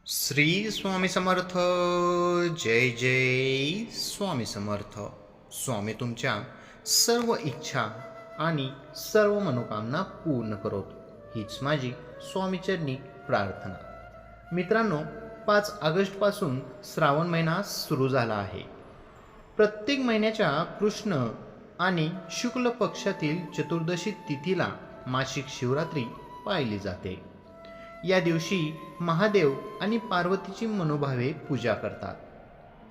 श्री स्वामी समर्थ. जय जय स्वामी समर्थ. स्वामी तुमच्या सर्व इच्छा आणि सर्व मनोकामना पूर्ण करोत, हीच माझी स्वामीचरणी प्रार्थना. मित्रांनो, 5 ऑगस्टपासून श्रावण महिना सुरू झाला आहे. प्रत्येक महिन्याच्या कृष्ण आणि शुक्ल पक्षातील चतुर्दशी तिथीला मासिक शिवरात्री पाळली जाते. या दिवशी महादेव आणि पार्वतीची मनोभावे पूजा करतात.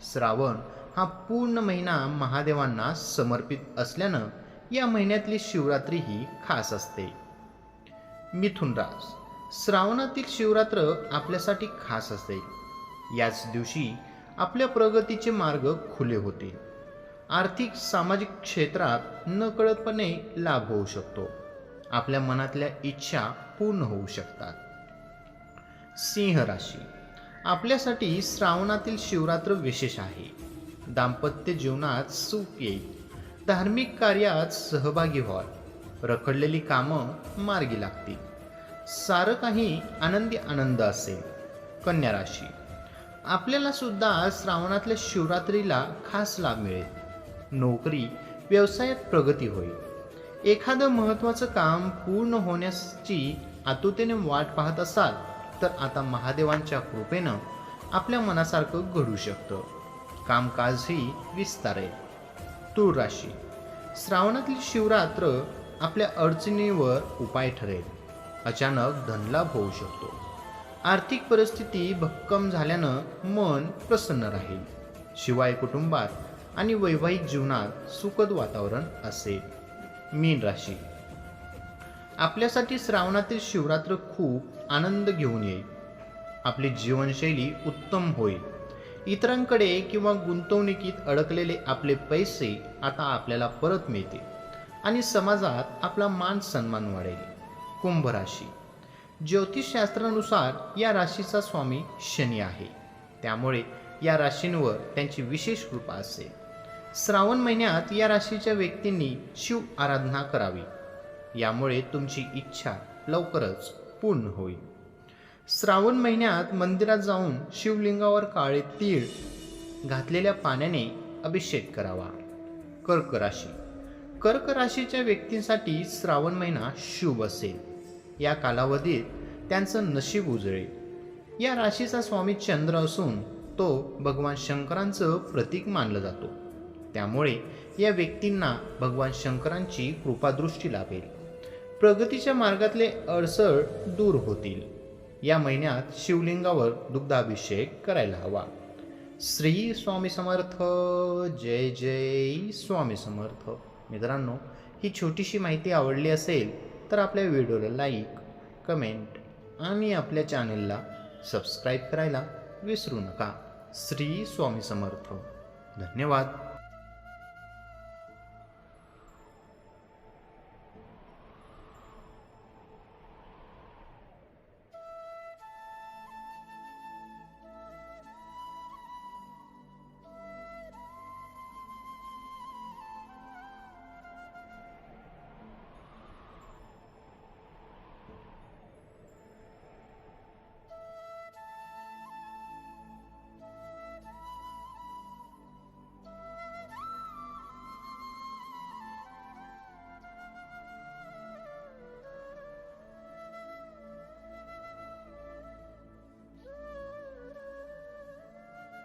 श्रावण हा पूर्ण महिना महादेवांना समर्पित असल्यानं या महिन्यातली शिवरात्री ही खास असते. मिथुन रास, श्रावणातील शिवरात्र आपल्यासाठी खास असते. याच दिवशी आपल्या प्रगतीचे मार्ग खुले होतील. आर्थिक सामाजिक क्षेत्रात नकळतपणे लाभ होऊ शकतो. आपल्या मनातल्या इच्छा पूर्ण होऊ शकतात. सिंह राशी, आपल्यासाठी श्रावणातील शिवरात्र विशेष आहे. दाम्पत्य जीवनात सुख येईल. धार्मिक कार्यात सहभागी व्हाल. रखडलेली कामं मार्गी लागतील. सारं काही आनंदी आनंद असेल. कन्या राशी, आपल्याला सुद्धा श्रावणातल्या शिवरात्रीला खास लाभ मिळेल. नोकरी व्यवसायात प्रगती होईल. एखादं महत्त्वाचं काम पूर्ण होण्याची आतुरतेने वाट पाहत असाल तर आता महादेवांच्या कृपेनं आपल्या मनासारखं घडू शकतं. कामकाजही विस्तारेल. तुळ राशी, श्रावणातील शिवरात्र आपल्या अडचणीवर उपाय ठरेल. अचानक धनलाभ होऊ शकतो. आर्थिक परिस्थिती भक्कम झाल्यानं मन प्रसन्न राहील. शिवाय कुटुंबात आणि वैवाहिक जीवनात सुखद वातावरण असेल. मीन राशी, आपल्यासाठी श्रावणातील शिवरात्र खूप आनंद घेऊन येईल. आपली जीवनशैली उत्तम होईल. इतरांकडे किंवा गुंतवणुकीत अडकलेले आपले पैसे आता आपल्याला परत मिळतील आणि समाजात आपला मान सन्मान वाढेल. कुंभ राशी, ज्योतिषशास्त्रानुसार या राशीचा स्वामी शनी आहे. त्यामुळे या राशींवर त्यांची विशेष कृपा असेल. श्रावण महिन्यात या राशीच्या व्यक्तींनी शिव आराधना करावी. यामुळे तुमची इच्छा लवकरच पूर्ण होईल. श्रावण महिन्यात मंदिरात जाऊन शिवलिंगावर काळे तीळ घातलेल्या पाण्याने अभिषेक करावा. कर्क राशी, कर्क राशीच्या व्यक्तींसाठी श्रावण महिना शुभ असेल. या कालावधीत त्यांचं नशीब उजळेल. या राशीचा स्वामी चंद्र असून तो भगवान शंकरांचं प्रतीक मानला जातो. त्यामुळे या व्यक्तींना भगवान शंकरांची कृपादृष्टी लाभेल. प्रगतीच्या मार्गातले अडसर दूर होतील. या महिन्यात शिवलिंगावर दुग्धाभिषेक करायला हवा. श्री स्वामी समर्थ. जय जय स्वामी समर्थ. मित्रांनो, ही छोटीशी माहिती आवडली असेल तर आपल्या व्हिडिओला लाईक, कमेंट आणि आपल्या चॅनलला सबस्क्राईब करायला विसरू नका. श्री स्वामी समर्थ. धन्यवाद.